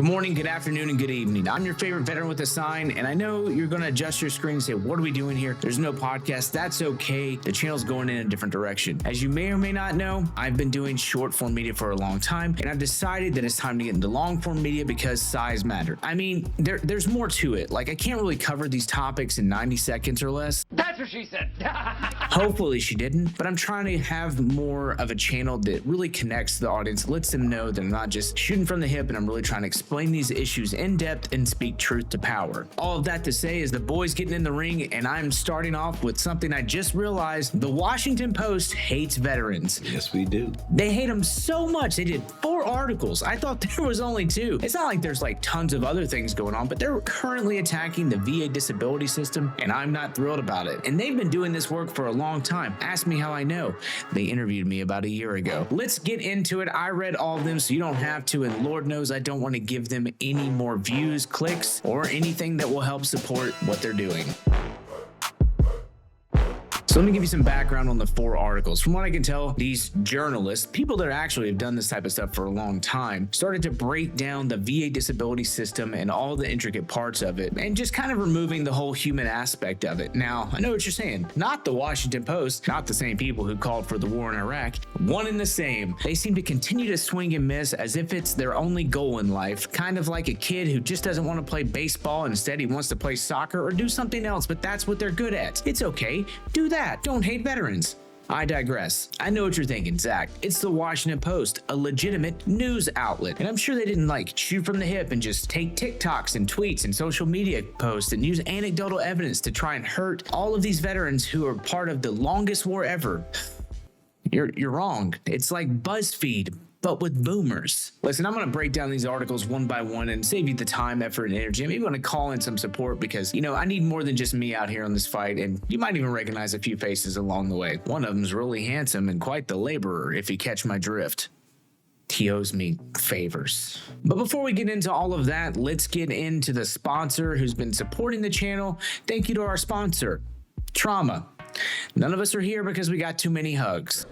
morning, good afternoon, and good evening. I'm your favorite veteran with a sign, and I know you're going to adjust your screen and say, what are we doing here? There's no podcast. That's okay. The channel's going in a different direction. As you may or may not know, I've been doing short form media for a long time, and I've decided that it's time to get into long form media because size matters. I mean, there's more to it. Like, I can't really cover these topics in 90 seconds or less. That's what she said. Hopefully she didn't, but I'm trying to have more of a channel that really connects the audience, lets them know that I'm not just shooting from the hip, and I'm really trying to explain these issues in depth and speak truth to power. All of that to say is the boys getting in the ring, and I'm starting off with something I just realized. The Washington Post hates veterans. Yes, we do. They hate them so much. They did 4 articles. I thought there was only 2. It's not like there's like tons of other things going on, but they're currently attacking the VA disability system, and I'm not thrilled about it. And they've been doing this work for a long time. Ask me how I know. They interviewed me about a year ago. Let's get into it. I read all of them, so you don't have to, and Lord knows I don't want to give them any more views, clicks, or anything that will help support what they're doing. So let me give you some background on the 4 articles. From what I can tell, these journalists, people that actually have done this type of stuff for a long time, started to break down the VA disability system and all the intricate parts of it, and just kind of removing the whole human aspect of it. Now, I know what you're saying. Not the Washington Post, not the same people who called for the war in Iraq. One and the same. They seem to continue to swing and miss as if it's their only goal in life, kind of like a kid who just doesn't want to play baseball, and instead he wants to play soccer or do something else, but that's what they're good at. It's okay. Do that. Don't hate veterans. I digress. I know what you're thinking, Zach. It's the Washington Post, a legitimate news outlet. And I'm sure they didn't like shoot from the hip and just take TikToks and tweets and social media posts and use anecdotal evidence to try and hurt all of these veterans who are part of the longest war ever. You're wrong. It's like BuzzFeed, but with boomers. Listen, I'm going to break down these articles one by one and save you the time, effort, and energy. I'm even going to call in some support because, I need more than just me out here on this fight, and you might even recognize a few faces along the way. One of them's really handsome and quite the laborer, if you catch my drift. He owes me favors. But before we get into all of that, let's get into the sponsor who's been supporting the channel. Thank you to our sponsor, Trauma. None of us are here because we got too many hugs.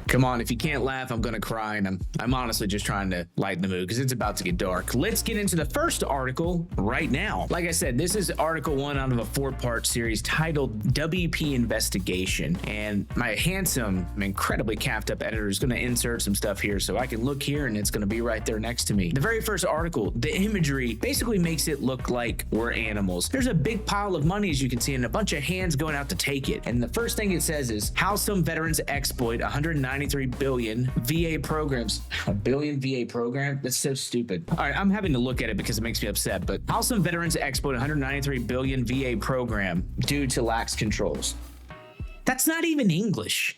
Come on, if you can't laugh, I'm gonna cry, and I'm honestly just trying to lighten the mood because it's about to get dark. Let's get into the first article right now. Like I said, this is article 1 out of a 4-part series titled WP Investigation, and my handsome, incredibly capped up editor is gonna insert some stuff here so I can look here and it's gonna be right there next to me. The very first article, the imagery basically makes it look like we're animals. There's a big pile of money, as you can see, and a bunch of hands going out to take it. And the first thing it says is how some veterans exploit 193 billion VA programs. A billion VA program? That's so stupid. All right, I'm having to look at it because it makes me upset, but how some veterans exploit 193 billion VA program due to lax controls. That's not even English.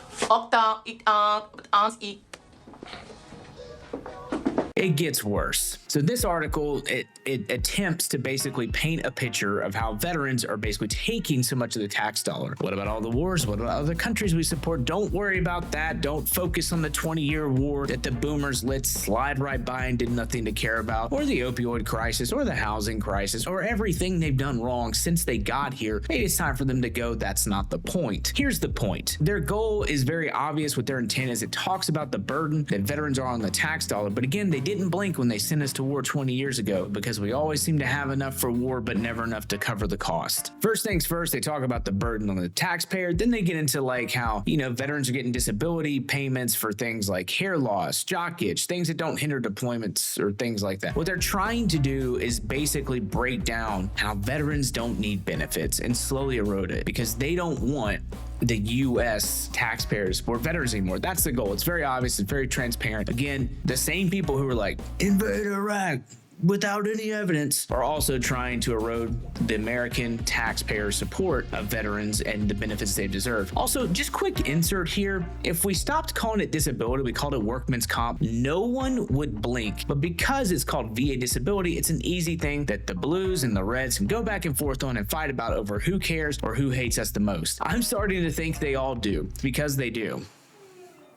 It gets worse. So this article, it attempts to basically paint a picture of how veterans are basically taking so much of the tax dollar. What about all the wars? What about other countries we support? Don't worry about that. Don't focus on the 20-year war that the boomers let slide right by and did nothing to care about, or the opioid crisis, or the housing crisis, or everything they've done wrong since they got here. Maybe it's time for them to go. That's not the point. Here's the point. Their goal is very obvious. What their intent is. It talks about the burden that veterans are on the tax dollar, but again, they didn't blink when they sent us to war 20 years ago because we always seem to have enough for war but never enough to cover the cost. First things first, they talk about the burden on the taxpayer. Then they get into like how, veterans are getting disability payments for things like hair loss, jock itch, things that don't hinder deployments or things like that. What they're trying to do is basically break down how veterans don't need benefits and slowly erode it because they don't want the U.S. taxpayers to support veterans anymore. That's the goal. It's very obvious. It's very transparent. Again, the same people who were like, invade Iraq without any evidence are also trying to erode the American taxpayer support of veterans and the benefits they deserve. Also, just quick insert here. If we stopped calling it disability, we called it workman's comp, no one would blink. But because it's called VA disability, it's an easy thing that the blues and the reds can go back and forth on and fight about over who cares or who hates us the most. I'm starting to think they all do because they do.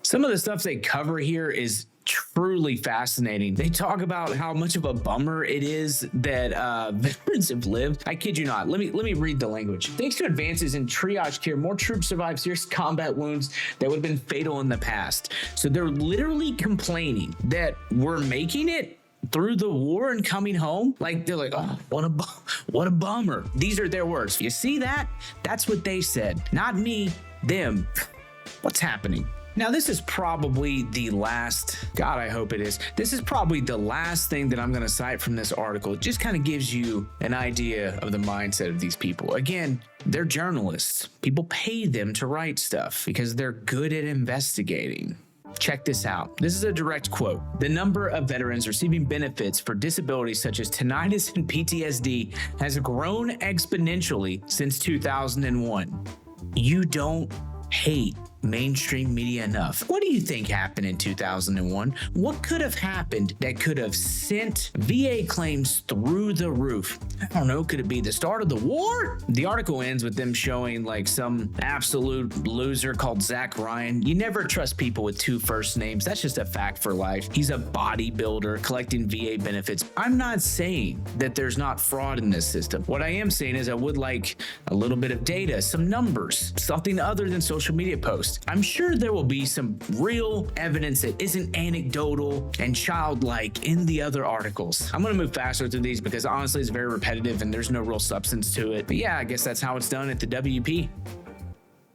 Some of the stuff they cover here is truly fascinating. They talk about how much of a bummer it is that veterans have lived. I kid you not. Let me read the language. Thanks to advances in triage care, more troops survive serious combat wounds that would have been fatal in the past. So they're literally complaining that we're making it through the war and coming home. Like, they're like, oh, what a bummer. These are their words. You see that? That's what they said. Not me, them. What's happening? Now, this is probably the last, God, I hope it is. This is probably the last thing that I'm going to cite from this article. It just kind of gives you an idea of the mindset of these people. Again, they're journalists. People pay them to write stuff because they're good at investigating. Check this out. This is a direct quote. The number of veterans receiving benefits for disabilities such as tinnitus and PTSD has grown exponentially since 2001. You don't hate mainstream media enough. What do you think happened in 2001? What could have happened that could have sent VA claims through the roof? I don't know. Could it be the start of the war? The article ends with them showing like some absolute loser called Zach Ryan. You never trust people with two first names. That's just a fact for life. He's a bodybuilder collecting VA benefits. I'm not saying that there's not fraud in this system. What I am saying is I would like a little bit of data, some numbers, something other than social media posts. I'm sure there will be some real evidence that isn't anecdotal and childlike in the other articles. I'm going to move faster through these because honestly it's very repetitive and there's no real substance to it. But yeah, I guess that's how it's done at the WP.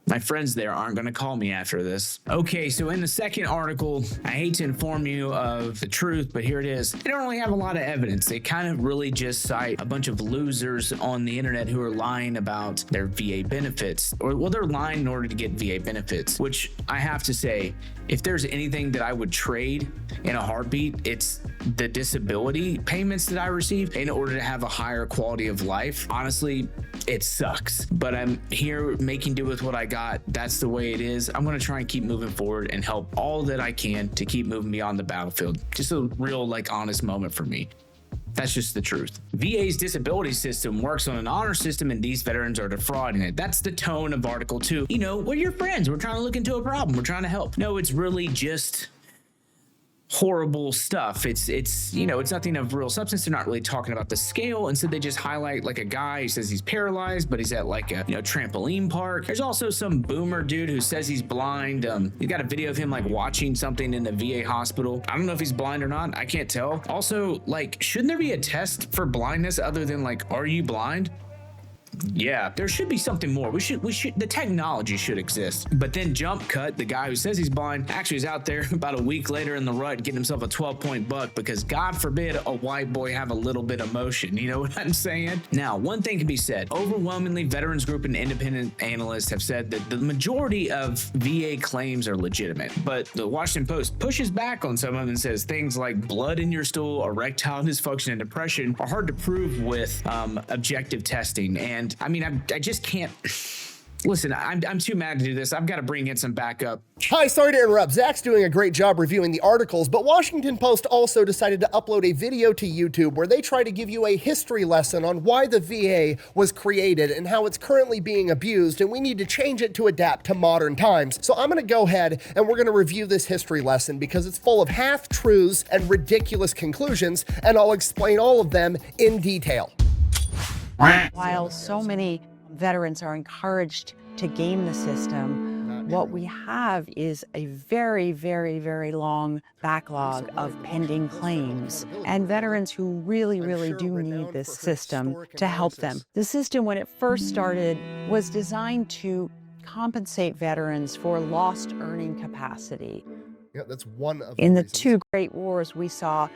My friends there aren't going to call me after this. Okay, so in the second article, I hate to inform you of the truth, but here it is. They don't really have a lot of evidence. They kind of really just cite a bunch of losers on the internet who are lying about their VA benefits. Well, they're lying in order to get VA benefits, which I have to say, if there's anything that I would trade in a heartbeat, it's the disability payments that I receive in order to have a higher quality of life. Honestly, it sucks, but I'm here making do with what I got. That's the way it is. I'm going to try and keep moving forward and help all that I can to keep moving beyond the battlefield. Just a real, honest moment for me. That's just the truth. VA's disability system works on an honor system and these veterans are defrauding it. That's the tone of Article 2. You know, we're your friends. We're trying to look into a problem. We're trying to help. No, it's really just horrible stuff. It's nothing of real substance. They're not really talking about the scale. Instead, they just highlight like a guy who says he's paralyzed, but he's at like a trampoline park. There's also some boomer dude who says he's blind. He's got a video of him like watching something in the VA hospital. I don't know if he's blind or not. I can't tell. Also, shouldn't there be a test for blindness other than are you blind? Yeah, there should be something more. We should, the technology should exist. But then jump cut, the guy who says he's blind actually is out there about a week later in the rut getting himself a 12-point buck because God forbid a white boy have a little bit of motion. You know what I'm saying? Now, one thing can be said. Overwhelmingly, Veterans Group and independent analysts have said that the majority of VA claims are legitimate. But the Washington Post pushes back on some of them and says things like blood in your stool, erectile dysfunction, and depression are hard to prove with objective testing. And I mean, I just can't. Listen, I'm too mad to do this. I've got to bring in some backup. Hi, sorry to interrupt. Zach's doing a great job reviewing the articles, but Washington Post also decided to upload a video to YouTube where they try to give you a history lesson on why the VA was created and how it's currently being abused, and we need to change it to adapt to modern times. So I'm going to go ahead and we're going to review this history lesson because it's full of half-truths and ridiculous conclusions, and I'll explain all of them in detail. While so many veterans are encouraged to game the system, what we have is a very, very, very long backlog of pending claims and veterans who really, really do need this system to help them. The system, when it first started, was designed to compensate veterans for lost earning capacity. Yeah, that's one of In the two great wars, we saw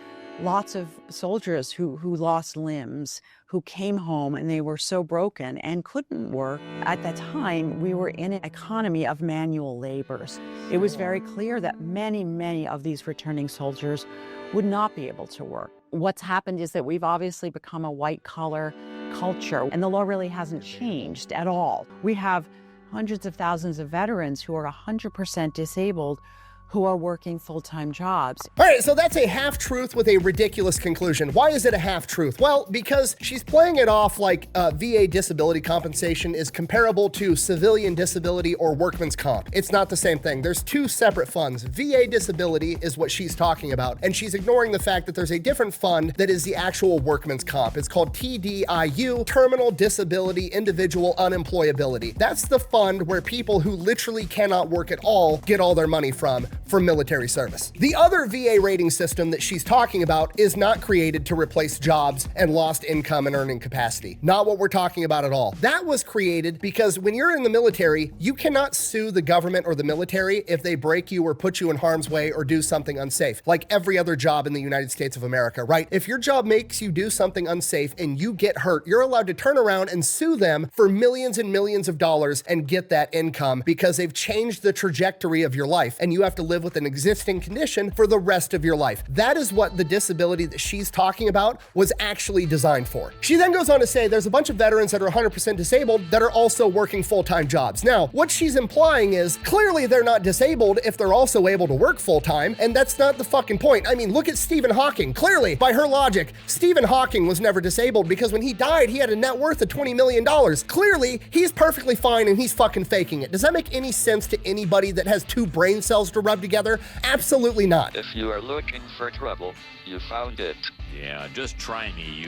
lots of soldiers who lost limbs, who came home and they were so broken and couldn't work. At that time, we were in an economy of manual labors. It was very clear that many, many of these returning soldiers would not be able to work. What's happened is that we've obviously become a white-collar culture, and the law really hasn't changed at all. We have hundreds of thousands of veterans who are 100% disabled who are working full-time jobs. All right, so that's a half-truth with a ridiculous conclusion. Why is it a half-truth? Well, because she's playing it off like VA disability compensation is comparable to civilian disability or workman's comp. It's not the same thing. There's two separate funds. VA disability is what she's talking about, and she's ignoring the fact that there's a different fund that is the actual workman's comp. It's called TDIU, Terminal Disability Individual Unemployability. That's the fund where people who literally cannot work at all get all their money from for military service. The other VA rating system that she's talking about is not created to replace jobs and lost income and earning capacity. Not what we're talking about at all. That was created because when you're in the military, you cannot sue the government or the military if they break you or put you in harm's way or do something unsafe, like every other job in the United States of America, right? If your job makes you do something unsafe and you get hurt, you're allowed to turn around and sue them for millions and millions of dollars and get that income because they've changed the trajectory of your life and you have to live with an existing condition for the rest of your life. That is what the disability that she's talking about was actually designed for. She then goes on to say there's a bunch of veterans that are 100% disabled that are also working full-time jobs. Now, what she's implying is clearly they're not disabled if they're also able to work full-time, and that's not the fucking point. I mean, look at Stephen Hawking. Clearly, by her logic, Stephen Hawking was never disabled because when he died, he had a net worth of $20 million. Clearly, he's perfectly fine and he's fucking faking it. Does that make any sense to anybody that has two brain cells to rub together? Absolutely not. If you are looking for trouble, you found it. Yeah, just try me, you.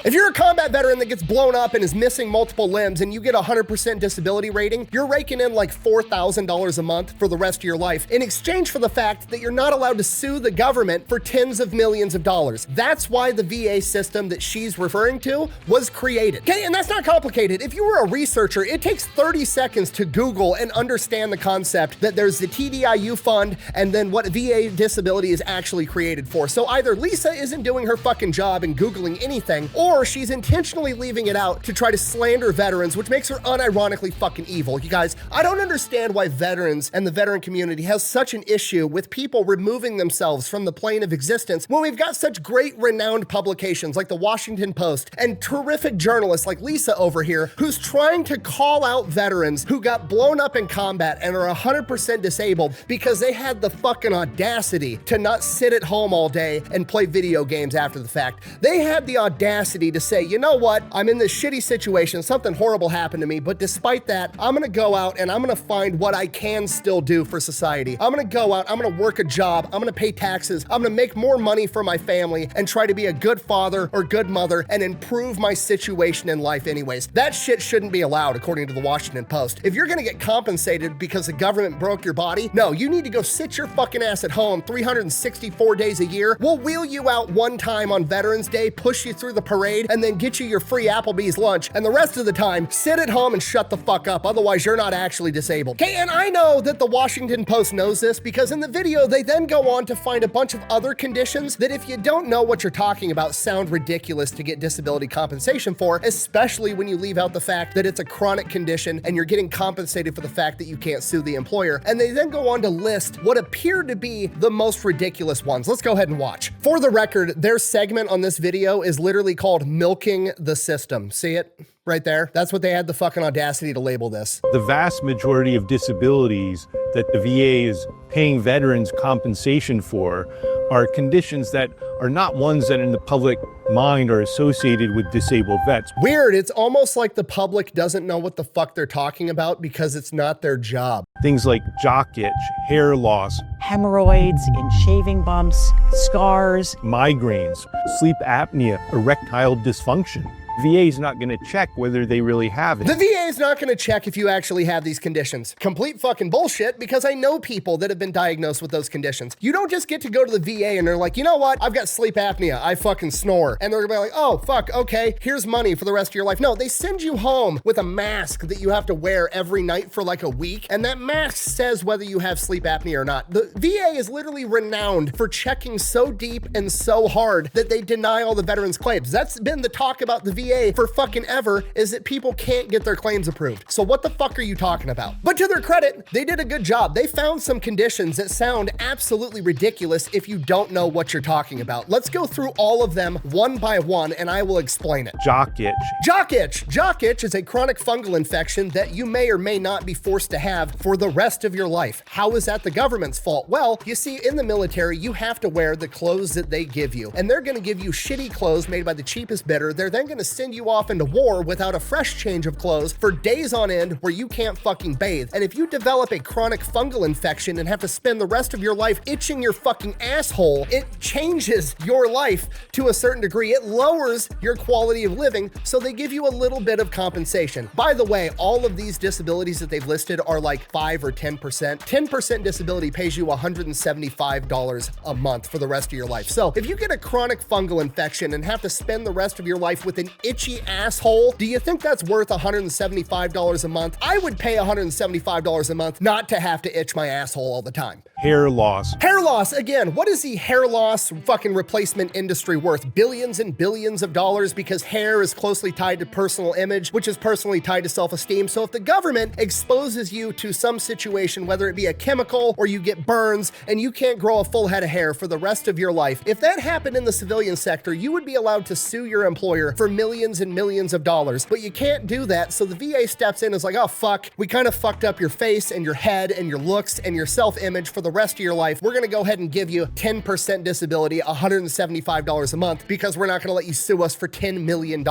If you're a combat veteran that gets blown up and is missing multiple limbs and you get a 100% disability rating, you're raking in like $4,000 a month for the rest of your life in exchange for the fact that you're not allowed to sue the government for tens of millions of dollars. That's why the VA system that she's referring to was created. Okay, and that's not complicated. If you were a researcher, it takes 30 seconds to Google and understand the concept that there's the TDIU fund and then what VA disability is actually created for. So either Lisa isn't doing her fucking job and Googling anything, or she's intentionally leaving it out to try to slander veterans, which makes her unironically fucking evil. You guys, I don't understand why veterans and the veteran community has such an issue with people removing themselves from the plane of existence when we've got such great renowned publications like the Washington Post and terrific journalists like Lisa over here who's trying to call out veterans who got blown up in combat and are 100% disabled because they had the fucking audacity to not sit at home all day and play video games after the fact. They had the audacity to say, you know what, I'm in this shitty situation, something horrible happened to me, but despite that, I'm gonna go out and I'm gonna find what I can still do for society. I'm gonna go out, I'm gonna work a job, I'm gonna pay taxes, I'm gonna make more money for my family and try to be a good father or good mother and improve my situation in life anyways. That shit shouldn't be allowed, according to the Washington Post. If you're gonna get compensated because the government broke your body, no, you need to go sit your fucking ass at home 364 days a year. We'll wheel you out one time on Veterans Day, push you through the parade, and then get you your free Applebee's lunch, and the rest of the time, sit at home and shut the fuck up, otherwise you're not actually disabled. Okay, and I know that the Washington Post knows this because in the video, they then go on to find a bunch of other conditions that if you don't know what you're talking about, sound ridiculous to get disability compensation for, especially when you leave out the fact that it's a chronic condition and you're getting compensated for the fact that you can't sue the employer. And they then go on to list what appear to be the most ridiculous ones. Let's go ahead and watch. For the record, their segment on this video is literally called Milking the System. See it? Right there. That's what they had the fucking audacity to label this. The vast majority of disabilities that the VA is paying veterans compensation for are conditions that are not ones that in the public mind are associated with disabled vets. Weird. It's almost like the public doesn't know what the fuck they're talking about because it's not their job. Things like jock itch, hair loss, Hemorrhoids, in shaving bumps, scars. migraines, sleep apnea, erectile dysfunction. VA is not going to check whether they really have it. The VA is not going to check if you actually have these conditions. Complete fucking bullshit, because I know people that have been diagnosed with those conditions. You don't just get to go to the VA and they're like, you know what? I've got sleep apnea. I fucking snore. And they're gonna be like, oh, fuck, okay, here's money for the rest of your life. No, they send you home with a mask that you have to wear every night for like a week. And that mask says whether you have sleep apnea or not. The VA is literally renowned for checking so deep and so hard that they deny all the veterans' claims. That's been the talk about the VA VA for fucking ever is that people can't get their claims approved. So what the fuck are you talking about? But to their credit, they did a good job. They found some conditions that sound absolutely ridiculous if you don't know what you're talking about. Let's go through all of them one by one and I will explain it. Jock itch. Jock itch. Jock itch is a chronic fungal infection that you may or may not be forced to have for the rest of your life. How is that the government's fault? Well, you see, in the military, you have to wear the clothes that they give you, and they're gonna give you shitty clothes made by the cheapest bidder. They're then gonna send you off into war without a fresh change of clothes for days on end where you can't fucking bathe. And if you develop a chronic fungal infection and have to spend the rest of your life itching your fucking asshole, it changes your life to a certain degree. It lowers your quality of living, so they give you a little bit of compensation. By the way, all of these disabilities that they've listed are like 5 or 10%. 10% disability pays you $175 a month for the rest of your life. So if you get a chronic fungal infection and have to spend the rest of your life with an itchy asshole, do you think that's worth $175 a month? I would pay $175 a month not to have to itch my asshole all the time. Hair loss. Hair loss, again, what is the hair loss fucking replacement industry worth? Billions and billions of dollars, because hair is closely tied to personal image, which is personally tied to self-esteem. So if the government exposes you to some situation, whether it be a chemical or you get burns and you can't grow a full head of hair for the rest of your life, if that happened in the civilian sector, you would be allowed to sue your employer for millions and millions of dollars. But you can't do that, so the VA steps in and is like, oh fuck, we kind of fucked up your face and your head and your looks and your self-image for the rest of your life. We're gonna go ahead and give you 10% disability, $175 a month, because we're not gonna let you sue us for $10 million.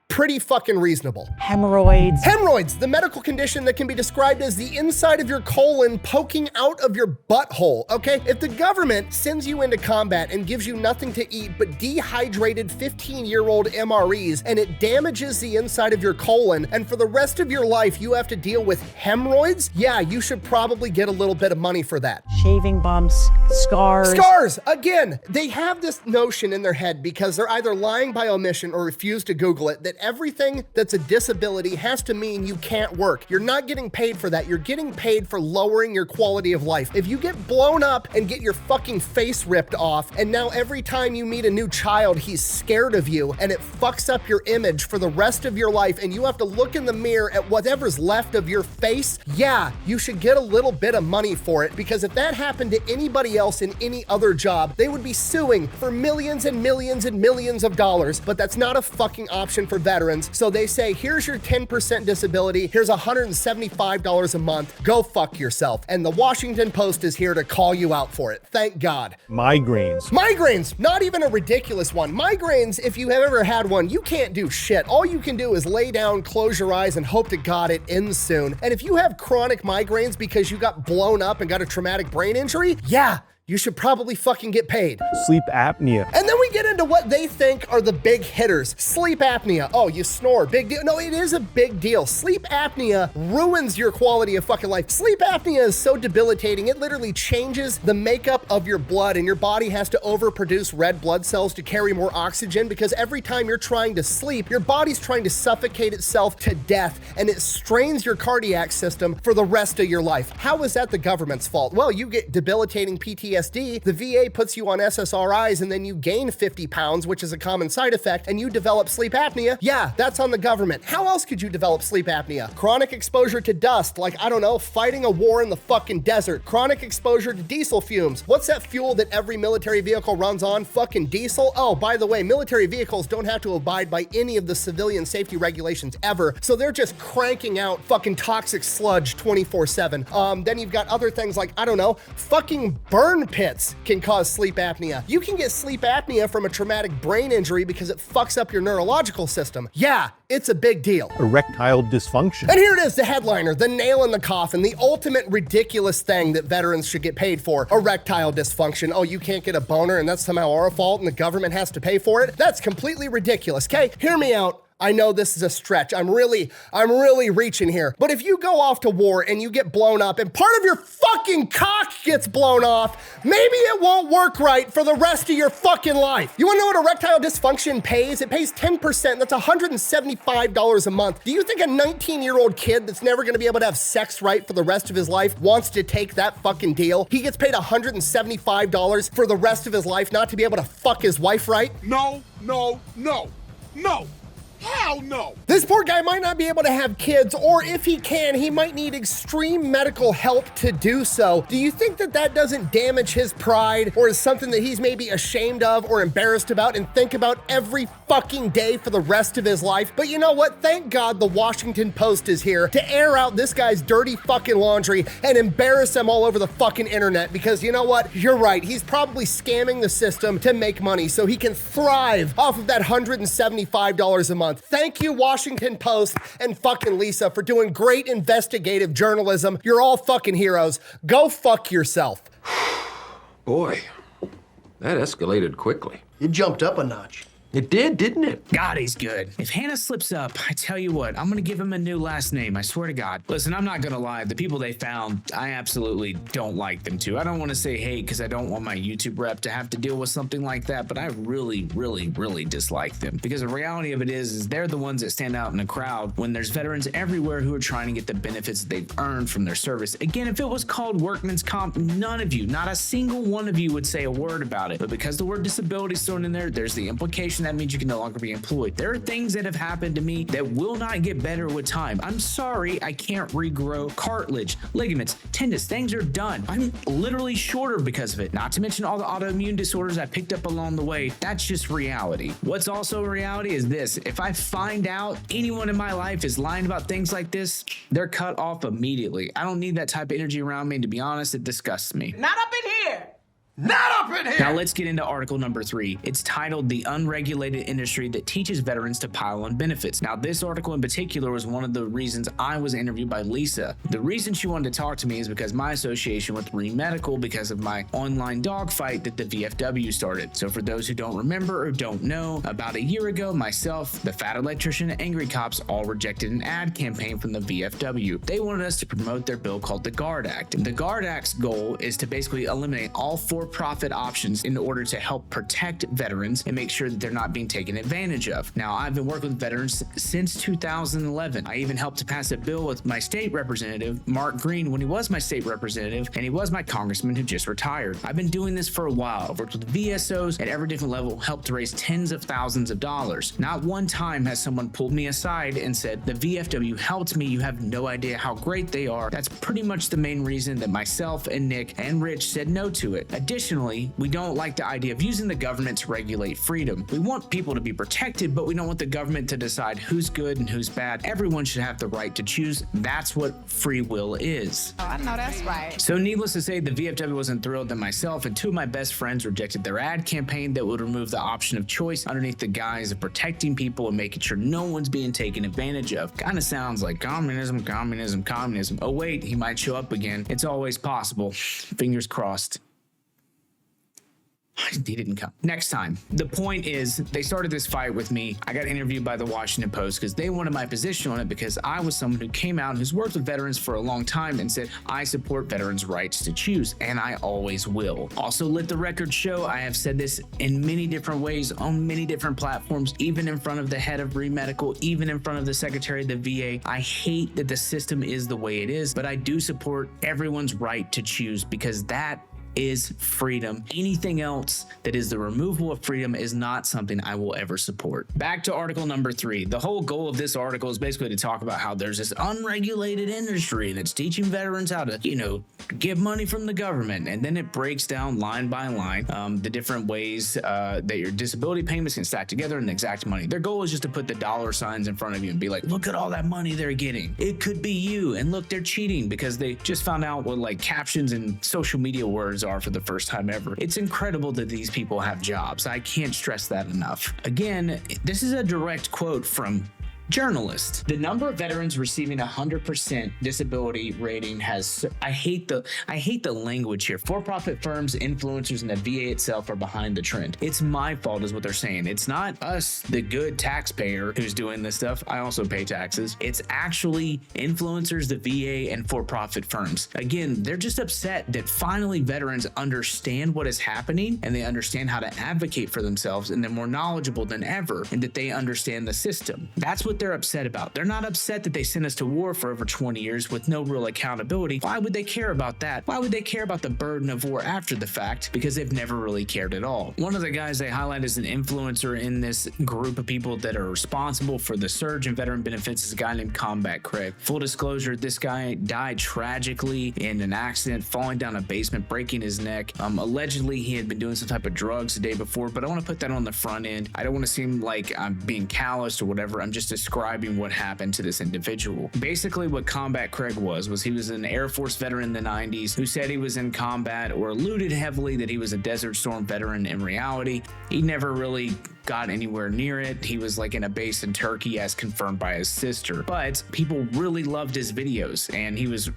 Pretty fucking reasonable. Hemorrhoids. Hemorrhoids, the medical condition that can be described as the inside of your colon poking out of your butthole, okay? If the government sends you into combat and gives you nothing to eat but dehydrated 15-year-old MREs, and it damages the inside of your colon, and for the rest of your life you have to deal with hemorrhoids, yeah, you should probably get a little bit of money for that. Shaving bumps, scars. Scars! Again, they have this notion in their head because they're either lying by omission or refuse to Google it, that everything that's a disability has to mean you can't work. You're not getting paid for that. You're getting paid for lowering your quality of life. If you get blown up and get your fucking face ripped off, and now every time you meet a new child, he's scared of you, and it fucks up your image for the rest of your life, and you have to look in the mirror at whatever's left of your face, yeah, you should get a little bit of money for it, because if that happened to anybody else in any other job, they would be suing for millions and millions and millions of dollars, but that's not a fucking option for veterans. So they say, here's your 10% disability, here's $175 a month, go fuck yourself. And the Washington Post is here to call you out for it. Thank God. Migraines. Migraines, not even a ridiculous one. Migraines, if you have ever had one, you can't do shit. All you can do is lay down, close your eyes, and hope to God it ends soon. And if you have chronic migraines because you got blown up and got a traumatic brain injury, yeah, you should probably fucking get paid. Sleep apnea. And then we get into what they think are the big hitters. Sleep apnea. Oh, you snore. Big deal. No, it is a big deal. Sleep apnea ruins your quality of fucking life. Sleep apnea is so debilitating. It literally changes the makeup of your blood, and your body has to overproduce red blood cells to carry more oxygen, because every time you're trying to sleep, your body's trying to suffocate itself to death, and it strains your cardiac system for the rest of your life. How is that the government's fault? Well, you get debilitating PTSD. The VA puts you on SSRIs and then you gain 50 pounds, which is a common side effect, and you develop sleep apnea. Yeah, that's on the government. How else could you develop sleep apnea? Chronic exposure to dust, like, I don't know, fighting a war in the fucking desert. Chronic exposure to diesel fumes. What's that fuel that every military vehicle runs on? Fucking diesel? Oh, by the way, military vehicles don't have to abide by any of the civilian safety regulations ever, so they're just cranking out fucking toxic sludge 24/7. Then you've got other things like, I don't know, fucking burn pits can cause sleep apnea. You can get sleep apnea from a traumatic brain injury because it fucks up your neurological system. Yeah, it's a big deal. Erectile dysfunction. And here it is, the headliner, the nail in the coffin, the ultimate ridiculous thing that veterans should get paid for. Erectile dysfunction. Oh, you can't get a boner and that's somehow our fault and the government has to pay for it? That's completely ridiculous, okay? Hear me out. I know this is a stretch. I'm really reaching here. But if you go off to war and you get blown up and part of your fucking cock gets blown off, maybe it won't work right for the rest of your fucking life. You wanna know what erectile dysfunction pays? It pays 10%, that's $175 a month. Do you think a 19-year-old kid that's never gonna be able to have sex right for the rest of his life wants to take that fucking deal? He gets paid $175 for the rest of his life not to be able to fuck his wife right? No, no, no, no. Hell no! This poor guy might not be able to have kids, or if he can, he might need extreme medical help to do so. Do you think that that doesn't damage his pride, or is something that he's maybe ashamed of or embarrassed about and think about every fucking day for the rest of his life? But you know what? Thank God the Washington Post is here to air out this guy's dirty fucking laundry and embarrass him all over the fucking internet, because you know what? You're right. He's probably scamming the system to make money so he can thrive off of that $175 a month. Thank you, Washington Post and fucking Lisa, for doing great investigative journalism. You're all fucking heroes. Go fuck yourself. Boy, that escalated quickly. It jumped up a notch. It did, didn't it? God, he's good. If Hannah slips up, I tell you what, I'm gonna give him a new last name. I swear to God. Listen, I'm not gonna lie. The people they found, I absolutely don't like them too. I don't want to say hate because I don't want my YouTube rep to have to deal with something like that, but I really dislike them, because the reality of it is they're the ones that stand out in the crowd when there's veterans everywhere who are trying to get the benefits they've earned from their service. Again, if it was called workman's comp, none of you, not a single one of you would say a word about it. But because the word disability is thrown in there, there's the implication that means you can no longer be employed. There are things that have happened to me that will not get better with time. I'm sorry, I can't regrow cartilage, ligaments, tendons. Things are done. I'm literally shorter because of it. Not to mention all the autoimmune disorders I picked up along the way. That's just reality. What's also reality is this: if I find out anyone in my life is lying about things like this, they're cut off immediately. I don't need that type of energy around me, and to be honest, it disgusts me. Not up in here! Not up in here! Now let's get into article number 3. It's titled "The Unregulated Industry That Teaches Veterans to Pile on Benefits." Now this article in particular was one of the reasons I was interviewed by Lisa. The reason she wanted to talk to me is because my association with Remedical, because of my online dogfight that the VFW started. So for those who don't remember or don't know, about a year ago, myself, the fat electrician, and angry cops all rejected an ad campaign from the VFW. They wanted us to promote their bill called the GUARD Act. And the GUARD Act's goal is to basically eliminate all for-profit options in order to help protect veterans and make sure that they're not being taken advantage of. Now, I've been working with veterans since 2011. I even helped to pass a bill with my state representative, Mark Green, when he was my state representative, and he was my congressman who just retired. I've been doing this for a while. I've worked with VSOs at every different level, helped to raise tens of thousands of dollars. Not one time has someone pulled me aside and said, "The VFW helped me. You have no idea how great they are." That's pretty much the main reason that myself and Nick and Rich said no to it. Additionally, we don't like the idea of using the government to regulate freedom. We want people to be protected, but we don't want the government to decide who's good and who's bad. Everyone should have the right to choose. That's what free will is. Oh, I know that's right. So needless to say, the VFW wasn't thrilled that myself and 2 of my best friends rejected their ad campaign that would remove the option of choice underneath the guise of protecting people and making sure no one's being taken advantage of. Kind of sounds like communism, communism, communism. Oh wait, he might show up again. It's always possible. Fingers crossed. He didn't come. Next time. The point is, they started this fight with me. I got interviewed by the Washington Post because they wanted my position on it, because I was someone who came out who's worked with veterans for a long time and said, I support veterans' rights to choose, and I always will. Also, let the record show, I have said this in many different ways on many different platforms, even in front of the head of Remedical, even in front of the Secretary of the VA. I hate that the system is the way it is, but I do support everyone's right to choose, because that is freedom. Anything else that is the removal of freedom is not something I will ever support. Back to article number 3. The whole goal of this article is basically to talk about how there's this unregulated industry and it's teaching veterans how to, get money from the government. And then it breaks down line by line the different ways that your disability payments can stack together and the exact money. Their goal is just to put the dollar signs in front of you and be like, look at all that money they're getting. It could be you. And look, they're cheating because they just found out what like captions and social media words are for the first time ever. It's incredible that these people have jobs. I can't stress that enough. Again, this is a direct quote from journalist. The number of veterans receiving 100% disability rating has, I hate the language here. For-profit firms, influencers, and the VA itself are behind the trend. It's my fault is what they're saying. It's not us, the good taxpayer, who's doing this stuff. I also pay taxes. It's actually influencers, the VA, and for-profit firms. Again, they're just upset that finally veterans understand what is happening and they understand how to advocate for themselves, and they're more knowledgeable than ever, and that they understand the system. That's what what they're upset about. They're not upset that they sent us to war for over 20 years with no real accountability. Why would they care about that? Why would they care about the burden of war after the fact? Because they've never really cared at all. One of the guys they highlight as an influencer in this group of people that are responsible for the surge in veteran benefits is a guy named Combat Craig. Full disclosure, this guy died tragically in an accident, falling down a basement, breaking his neck. Allegedly, he had been doing some type of drugs the day before, but I want to put that on the front end. I don't want to seem like I'm being callous or whatever. I'm just describing what happened to this individual. Basically, what Combat Craig was he was an Air Force veteran in the 90s who said he was in combat or alluded heavily that he was a Desert Storm veteran. In reality, he never really got anywhere near it. He was like in a base in Turkey as confirmed by his sister, but people really loved his videos and he was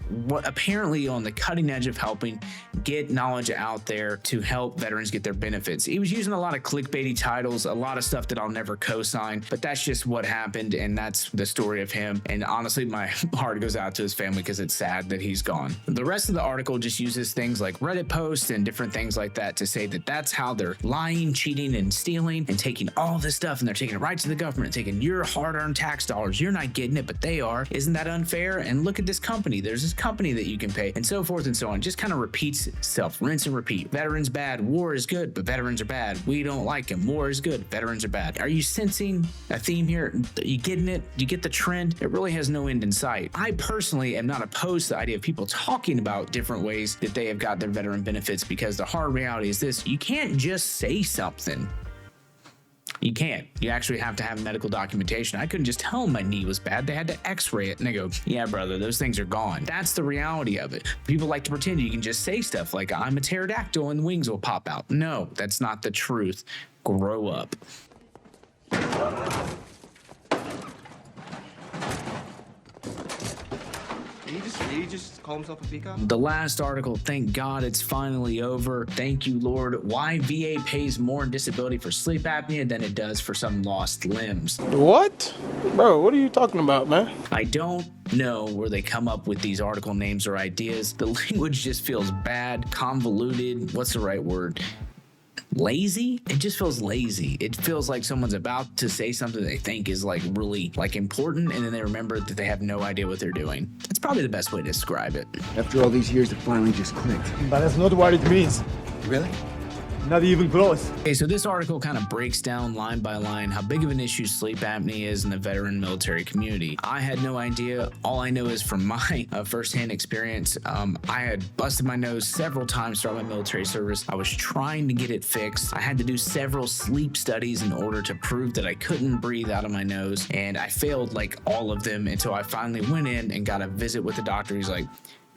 apparently on the cutting edge of helping get knowledge out there to help veterans get their benefits. He was using a lot of clickbaity titles, a lot of stuff that I'll never co-sign, but that's just what happened and that's the story of him. And honestly, my heart goes out to his family because it's sad that he's gone. The rest of the article just uses things like Reddit posts and different things like that to say that that's how they're lying, cheating, and stealing and taking all this stuff and they're taking it right to the government, taking your hard-earned tax dollars. You're not getting it, but they are. Isn't that unfair? And look at this company. There's this company that you can pay and so forth and so on. Just kind of repeats itself, rinse and repeat. Veterans bad, war is good, but veterans are bad. We don't like them. War is good, veterans are bad. Are you sensing a theme here? Are you getting it? Do you get the trend? It really has no end in sight. I personally am not opposed to the idea of people talking about different ways that they have got their veteran benefits because the hard reality is this: you can't just say something. You can't. You actually have to have medical documentation. I couldn't just tell them my knee was bad. They had to x-ray it and they go, yeah, brother, those things are gone. That's the reality of it. People like to pretend you can just say stuff like I'm a pterodactyl and wings will pop out. No, that's not the truth. Grow up. Did he just call himself a peacock? The last article, thank God it's finally over. Thank you, Lord. Why VA pays more in disability for sleep apnea than it does for some lost limbs. What? Bro, what are you talking about, man? I don't know where they come up with these article names or ideas. The language just feels bad, convoluted. What's the right word? Lazy? It just feels lazy. It feels like someone's about to say something they think is like really like important and then they remember that they have no idea what they're doing. That's probably the best way to describe it. After all these years, it finally just clicked. But that's not what it means. Really? Not even close. Okay, so this article kind of breaks down line by line how big of an issue sleep apnea is in the veteran military community. I had no idea. All I know is from my firsthand experience, I had busted my nose several times throughout my military service. I was trying to get it fixed. I had to do several sleep studies in order to prove that I couldn't breathe out of my nose, and I failed like all of them until I finally went in and got a visit with the doctor. He's like,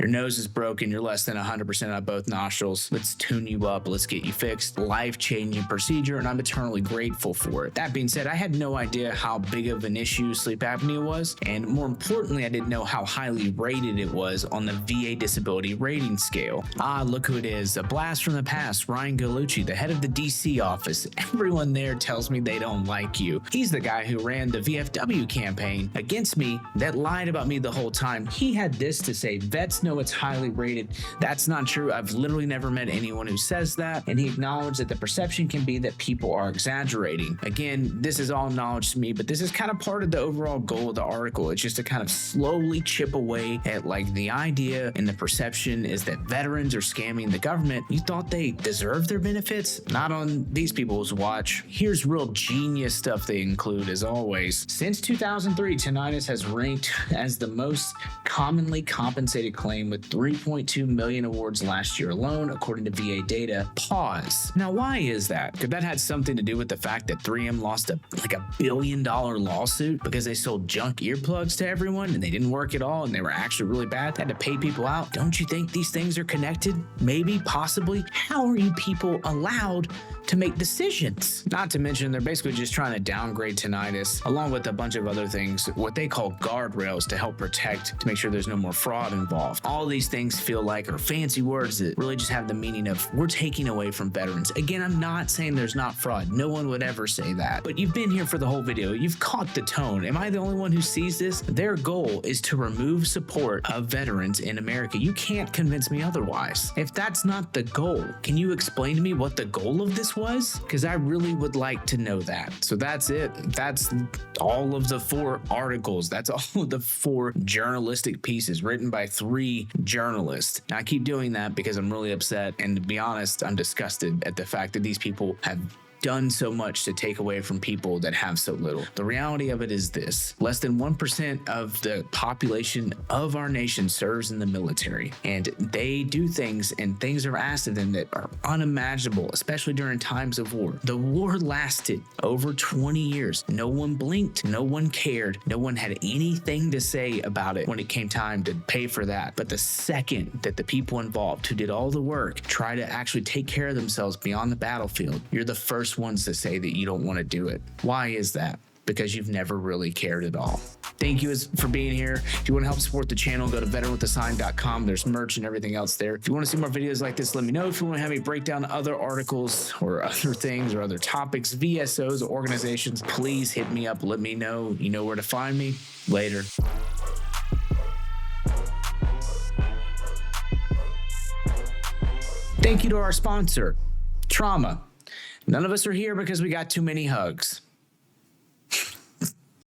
your nose is broken. You're less than 100% on both nostrils. Let's tune you up. Let's get you fixed. Life-changing procedure, and I'm eternally grateful for it. That being said, I had no idea how big of an issue sleep apnea was, and more importantly, I didn't know how highly rated it was on the VA disability rating scale. Look who it is. A blast from the past, Ryan Gallucci, the head of the DC office. Everyone there tells me they don't like you. He's the guy who ran the VFW campaign against me that lied about me the whole time. He had this to say: vets know it's highly rated. That's not true. I've literally never met anyone who says that, and he acknowledged that the perception can be that people are exaggerating. Again, this is all knowledge to me, but this is kind of part of the overall goal of the article. It's just to kind of slowly chip away at like the idea and the perception is that veterans are scamming the government. You thought they deserve their benefits? Not on these people's watch. Here's real genius stuff they include as always. Since 2003, tinnitus has ranked as the most commonly compensated claim with 3.2 million awards last year alone, according to VA data. Pause. Now, why is that? Could that have something to do with the fact that 3M lost a $1 billion lawsuit because they sold junk earplugs to everyone and they didn't work at all and they were actually really bad? They had to pay people out. Don't you think these things are connected? Maybe, possibly. How are you people allowed to make decisions? Not to mention, they're basically just trying to downgrade tinnitus, along with a bunch of other things, what they call guardrails to help protect, to make sure there's no more fraud involved. all these things feel like are fancy words that really just have the meaning of we're taking away from veterans. Again, I'm not saying there's not fraud. No one would ever say that. But you've been here for the whole video. You've caught the tone. Am I the only one who sees this? Their goal is to remove support of veterans in America. You can't convince me otherwise. If that's not the goal, can you explain to me what the goal of this was? Because I really would like to know that. So that's it. That's all of the 4 articles. That's all of the 4 journalistic pieces written by 3 journalists. Now, I keep doing that because I'm really upset, and to be honest, I'm disgusted at the fact that these people have done so much to take away from people that have so little. The reality of it is this: less than 1% of the population of our nation serves in the military, and they do things and things are asked of them that are unimaginable, especially during times of war. The war lasted over 20 years. No one blinked, no one cared, no one had anything to say about it when it came time to pay for that. But the second that the people involved who did all the work try to actually take care of themselves beyond the battlefield, you're the first ones to say that you don't want to do it. Why is that? Because you've never really cared at all. Thank you for being here. If you want to help support the channel, go to veteranwithasign.com. There's merch and everything else there. If you want to see more videos like this, let me know. If you want to have me break down other articles or other things or other topics, VSOs, organizations, please hit me up. Let me know. You know where to find me. Later. Thank you to our sponsor, Trauma. None of us are here because we got too many hugs.